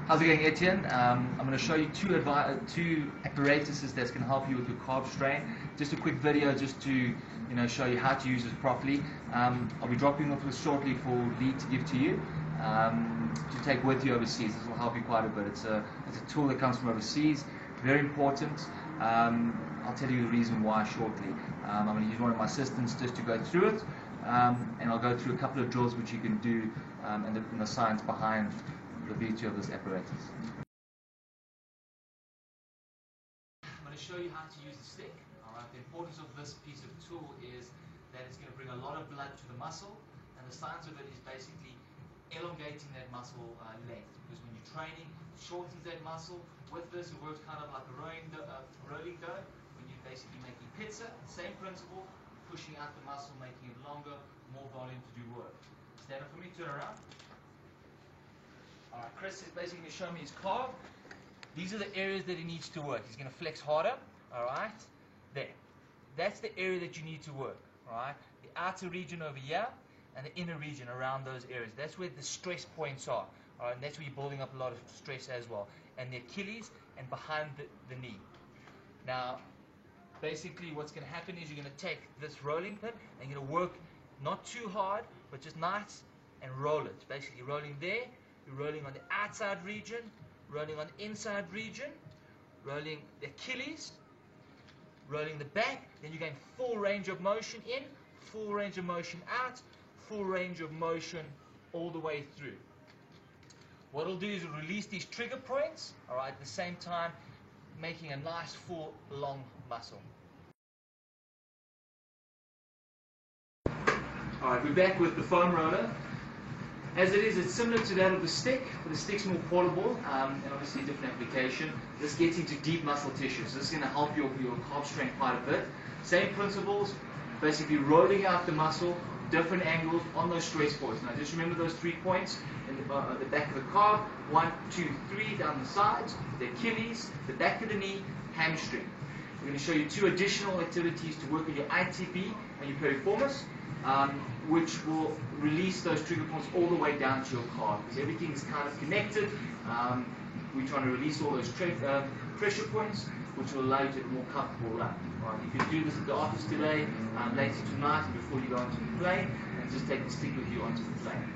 How's it going, Etienne? I'm going to show you two apparatuses that's going to help you with your calf strain. Just a quick video just to show you how to use this properly. I'll be dropping off this shortly for Lee to give to you to take with you overseas. This will help you quite a bit. It's a tool that comes from overseas, very important. I'll tell you the reason why shortly. I'm going to use one of my assistants just to go through it, and I'll go through a couple of drills which you can do and the science behind the beauty of this apparatus. I'm going to show you how to use the stick. Alright, the importance of this piece of tool is that it's going to bring a lot of blood to the muscle, and the science of it is basically elongating that muscle length, because when you're training, it shortens that muscle. With this, it works kind of like a rolling dough, when you're basically making pizza. Same principle, pushing out the muscle, making it longer, more volume to do work. Stand up for me, turn around. Alright, Chris is basically going to show me his calf. These are the areas that he needs to work. He's going to flex harder. Alright, there. That's the area that you need to work. Alright, the outer region over here and the inner region around those areas. That's where the stress points are. Alright, and that's where you're building up a lot of stress as well. And the Achilles and behind the knee. Now, basically what's going to happen is you're going to take this rolling pin and you're going to work not too hard, but just nice and roll it. Basically rolling there. You're rolling on the outside region, rolling on the inside region, rolling the Achilles, rolling the back, then you're going full range of motion in, full range of motion out, full range of motion all the way through. What it'll do is it'll release these trigger points, alright, at the same time making a nice full long muscle. Alright, we're back with the foam roller. As it is, it's similar to that of the stick, but the stick's more portable and obviously a different application. This gets into deep muscle tissue, so this is going to help your calf strength quite a bit. Same principles, basically rolling out the muscle, different angles on those stress points. Now just remember those 3 points in the back of the calf, 1, 2, 3 down the sides, the Achilles, the back of the knee, hamstring. We're going to show you 2 additional activities to work on your ITB and your piriformis, which will release those trigger points all the way down to your calf, because everything is kind of connected. We're trying to release all those pressure points, which will allow you to get a more comfortable run. Right, you can do this at the office today, later tonight, before you go onto the plane, and just take the stick with you onto the plane.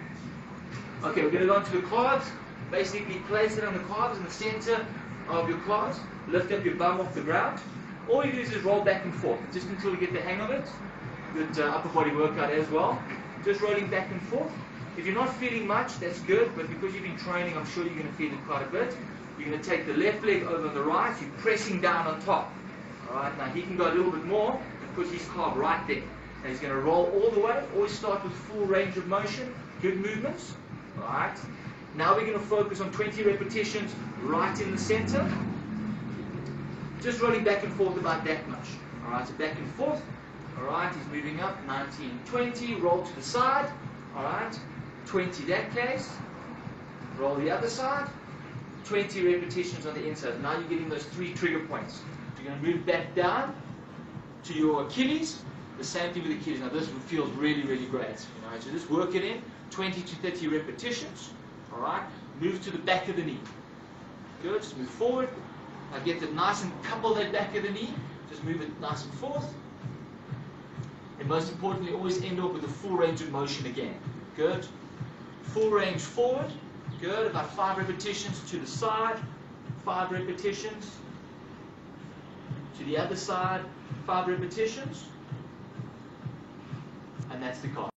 Okay, we're going to go onto the calves. Basically, place it on the calves in the center of your calves. Lift up your bum off the ground. All you do is just roll back and forth, just until you get the hang of it. Good upper body workout as well. Just rolling back and forth. If you're not feeling much, that's good, but because you've been training, I'm sure you're going to feel it quite a bit. You're going to take the left leg over the right, you're pressing down on top. Alright, now he can go a little bit more and put his calf right there. And he's going to roll all the way. Always start with full range of motion, good movements. Alright, now we're going to focus on 20 repetitions right in the center. Just rolling back and forth about that much. Alright, so back and forth. Alright, he's moving up, 19, 20, roll to the side, alright, 20 that case, roll the other side, 20 repetitions on the inside. Now you're getting those 3 trigger points. You're going to move back down to your Achilles, the same thing with the Achilles. Now this feels really, really great. So just work it in, 20 to 30 repetitions, alright, move to the back of the knee. Good, just move forward, now get it nice and couple that back of the knee, just move it nice and forth. And most importantly, always end up with a full range of motion again. Good. Full range forward. Good. About 5 repetitions to the side. 5 repetitions. To the other side. 5 repetitions. And that's the calf.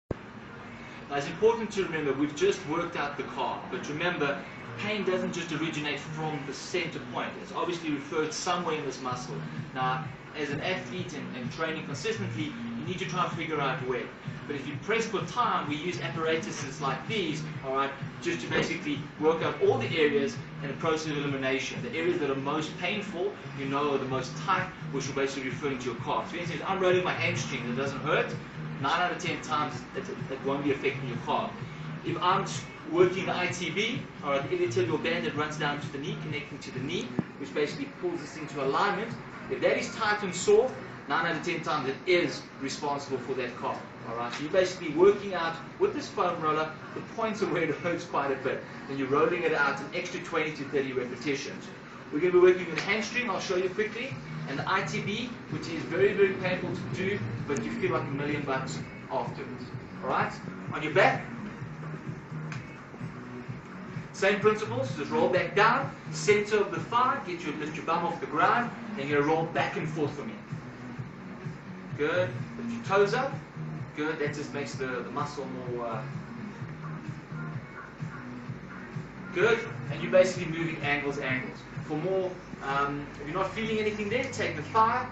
Now it's important to remember, we've just worked out the calf. But remember, pain doesn't just originate from the center point. It's obviously referred somewhere in this muscle. Now, as an athlete and training consistently, you need to try and figure out where. But if you press for time, we use apparatuses like these, alright, just to basically work out all the areas in a process of elimination. The areas that are most painful, are the most tight, which will basically refer to your calf. For instance, I'm rolling my hamstring, it doesn't hurt. 9 out of 10 times, it won't be affecting your calf. If I'm working the ITB, alright, the iliotibial band that runs down to the knee, connecting to the knee, which basically pulls this into alignment, if that is tight and soft, 9 out of 10 times it is responsible for that calf. Alright, so you're basically working out with this foam roller the points of where it hurts quite a bit. And you're rolling it out an extra 20 to 30 repetitions. We're going to be working with the hamstring, I'll show you quickly, and the ITB, which is very, very painful to do, but you feel like $1,000,000 afterwards. Alright, on your back, same principles, just roll back down, center of the thigh, lift your bum off the ground, and you're going to roll back and forth for me. Good, lift your toes up. Good, that just makes the muscle more good, and you're basically moving angles. For more, if you're not feeling anything there, take the thigh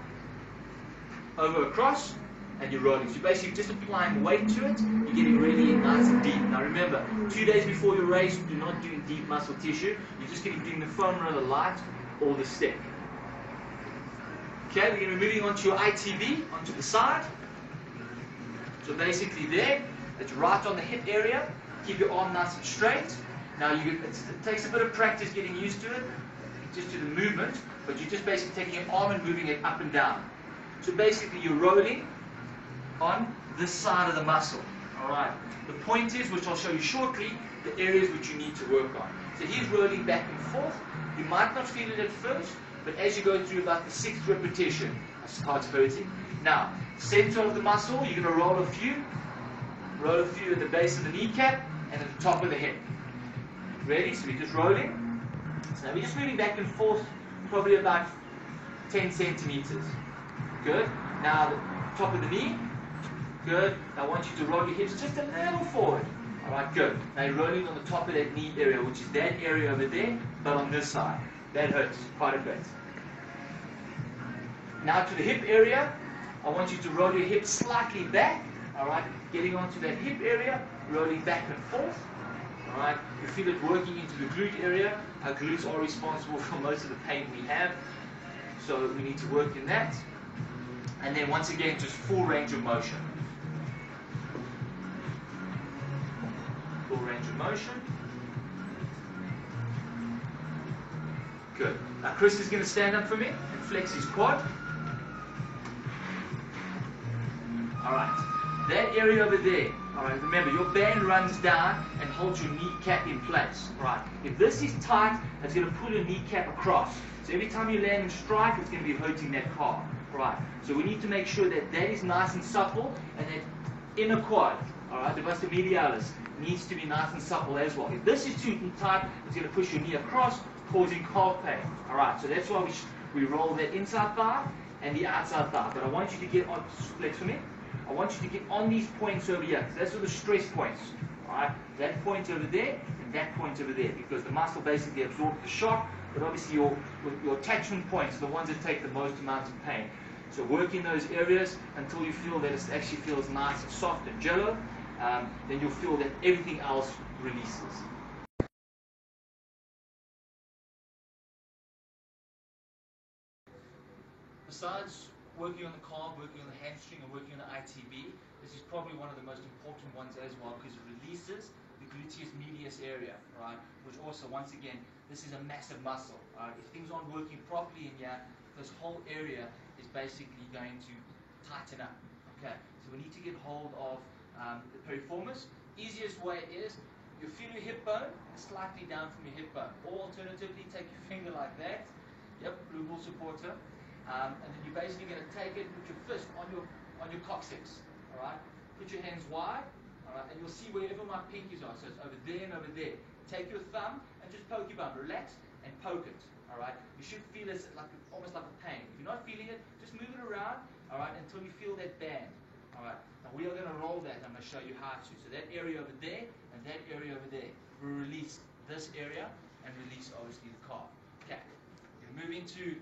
over across, and you're rolling. So you're basically just applying weight to it, you're getting really nice and deep. Now remember, 2 days before your race, do not do deep muscle tissue, you're just going to be doing the foam roller light or the stick. Okay, we're going to be moving on to your ITB, onto the side. So basically there, it's right on the hip area. Keep your arm nice and straight. Now it takes a bit of practice getting used to it, just to the movement, but you're just basically taking your arm and moving it up and down. So basically you're rolling on this side of the muscle. Alright. The point is, which I'll show you shortly, the areas which you need to work on. So he's rolling back and forth. You might not feel it at first, but as you go through about the 6th repetition, it starts hurting. Now, center of the muscle, you're going to roll a few at the base of the kneecap and at the top of the hip. Ready? So we're just rolling. So now we're just moving back and forth, probably about 10 centimeters. Good. Now the top of the knee. Good. Now I want you to roll your hips just a little forward. Alright, good. Now you're rolling on the top of that knee area, which is that area over there, but on this side. That hurts quite a bit. Now to the hip area. I want you to roll your hips slightly back, alright, getting onto that hip area, rolling back and forth, alright. You feel it working into the glute area. Our glutes are responsible for most of the pain we have, so we need to work in that. And then once again, just full range of motion. Full range of motion. Good. Now Chris is going to stand up for me and flex his quad. Alright, that area over there, alright, remember your band runs down and holds your kneecap in place. Right. If this is tight, it's going to pull your kneecap across. So every time you land and strike, it's going to be hurting that calf. Right. So we need to make sure that that is nice and supple, and that inner quad, alright, the vasta medialis, needs to be nice and supple as well. If this is too tight, it's going to push your knee across, causing calf pain. Alright, so that's why we roll that inside thigh and the outside thigh. But I want you to get on, flex for me. I want you to get on these points over here. That's the stress points. Alright? That point over there and that point over there. Because the muscle basically absorbs the shock, but obviously your attachment points are the ones that take the most amount of pain. So work in those areas until you feel that it actually feels nice and soft and jello. Then you'll feel that everything else releases. Besides working on the calf, working on the hamstring, and working on the ITB, this is probably one of the most important ones as well, because it releases the gluteus medius area, right? Which also, once again, this is a massive muscle. Right? If things aren't working properly in here, this whole area is basically going to tighten up. Okay, so we need to get hold of the piriformis. Easiest way is you feel your hip bone slightly down from your hip bone, or alternatively, take your finger like that. Yep, blue ball supporter. And then you're basically going to take it, put your fist on your coccyx, all right? Put your hands wide, all right? And you'll see wherever my pinkies are. So it's over there and over there. Take your thumb and just poke your bum. Relax and poke it, all right? You should feel it like almost like a pain. If you're not feeling it, just move it around, all right, until you feel that band, all right? Now we are going to roll that. I'm going to show you how to. So that area over there and that area over there. We'll release this area and release obviously the calf. Okay. You're going to move into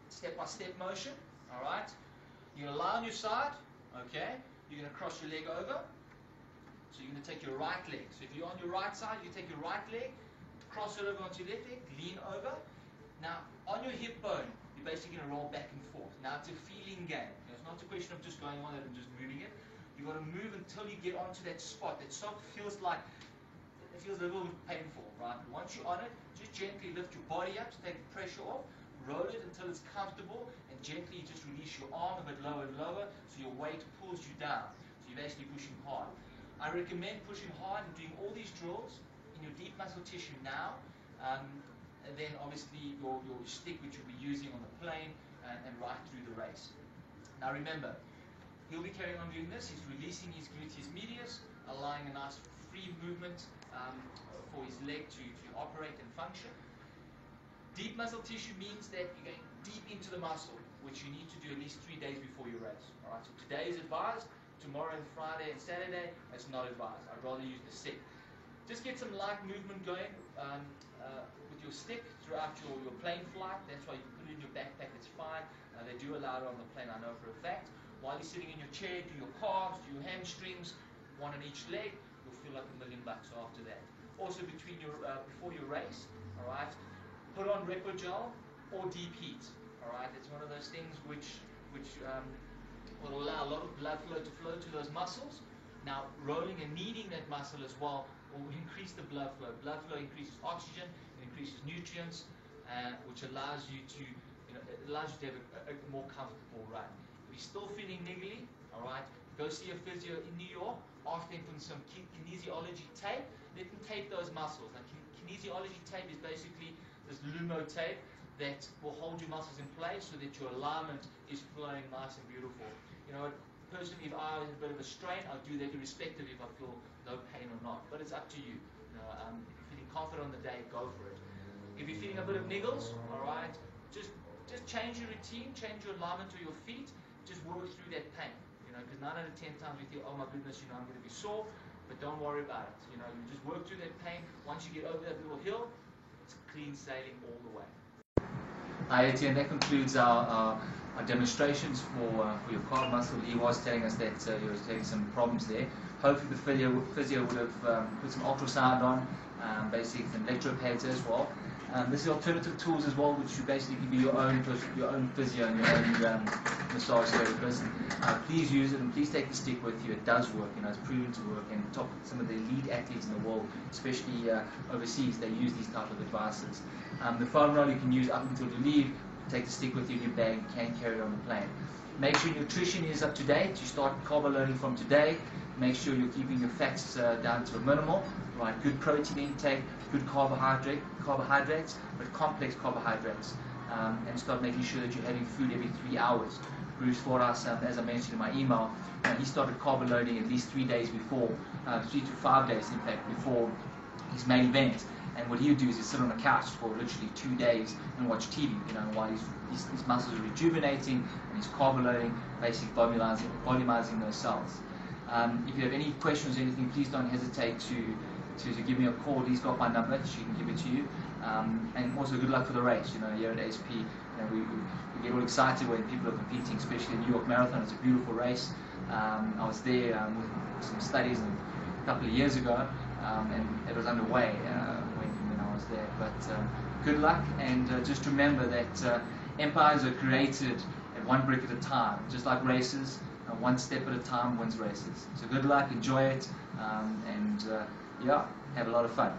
step-by-step motion, all right? You're going to lie on your side, okay? You're going to cross your leg over. So you're going to take your right leg. So if you're on your right side, you take your right leg, cross it over onto your left leg, lean over. Now, on your hip bone, you're basically going to roll back and forth. Now, it's a feeling game. It's not a question of just going on it and just moving it. You've got to move until you get onto that spot. That spot feels like, it feels a little bit painful, right? Once you're on it, just gently lift your body up to take the pressure off. Roll it until it's comfortable, and gently just release your arm a bit lower and lower, so your weight pulls you down. So You're actually pushing hard. I recommend pushing hard and doing all these drills in your deep muscle tissue now, and then obviously your stick, which you'll be using on the plane and right through the race. Now remember, he'll be carrying on doing this. He's releasing his gluteus medius, allowing a nice free movement for his leg to operate and function. Deep muscle tissue means that you're going deep into the muscle, which you need to do at least 3 days before your race. All right, so today is advised, tomorrow and Friday and Saturday, it's not advised. I'd rather use the stick. Just get some light movement going with your stick throughout your plane flight. That's why you can put it in your backpack, it's fine. They do allow it on the plane, I know for a fact. While you're sitting in your chair, do your calves, do your hamstrings, one on each leg, you'll feel like $1 million after that. Also between your before your race, all right, put on Repogel or deep heat. All right, it's one of those things which will allow a lot of blood flow to those muscles. Now, rolling and kneading that muscle as well will increase the blood flow. Blood flow increases oxygen, it increases nutrients, which allows you to, to have a more comfortable run. If you're still feeling niggly, all right, go see a physio in New York. Ask them for some kinesiology tape. Let them tape those muscles. Now, kinesiology tape is basically this Lumo tape that will hold your muscles in place so that your alignment is flowing nice and beautiful. Personally, if I have a bit of a strain, I'll do that irrespective if I feel no pain or not. But it's up to you. If you're feeling confident on the day, go for it. If you're feeling a bit of niggles, all right, just change your routine, change your alignment to your feet. Just work through that pain. Because 9 out of 10 times we think, oh my goodness, I'm going to be sore. But don't worry about it. You just work through that pain. Once you get over that little hill, it's clean sailing all the way. Hi Etienne, that concludes our demonstrations for your calf muscle. He was telling us that you were having some problems there. Hopefully the physio would have put some ultrasound on, basically some electropads as well. This is alternative tools as well, which you basically give you your own physio and your own massage therapist. Please use it and please take the stick with you. It does work, it's proven to work. And some of the elite athletes in the world, especially overseas, they use these type of devices. The foam roll you can use up until you leave. Take the stick with you in your bag. You can carry it on the plane. Make sure your nutrition is up to date. You start carbo loading from today. Make sure you're keeping your fats down to a minimal. Right, good protein intake, good carbohydrates, but complex carbohydrates. And start making sure that you're having food every 3 hours. Bruce Fordyce, as I mentioned in my email, he started carbo loading at least 3 days before, 3 to 5 days in fact, before his main event. And what he would do is he'd sit on a couch for literally 2 days and watch TV, while his muscles are rejuvenating and he's carbo loading, basically volumizing those cells. If you have any questions or anything, please don't hesitate to give me a call. He's got my number, she can give it to you. And also good luck for the race. Here at ASP, we get all excited when people are competing, especially the New York Marathon. It's a beautiful race. I was there with some studies a couple of years ago, and it was underway when I was there. But good luck, and just remember that empires are created at one brick at a time, just like races. One step at a time wins races. So good luck, enjoy it, and have a lot of fun.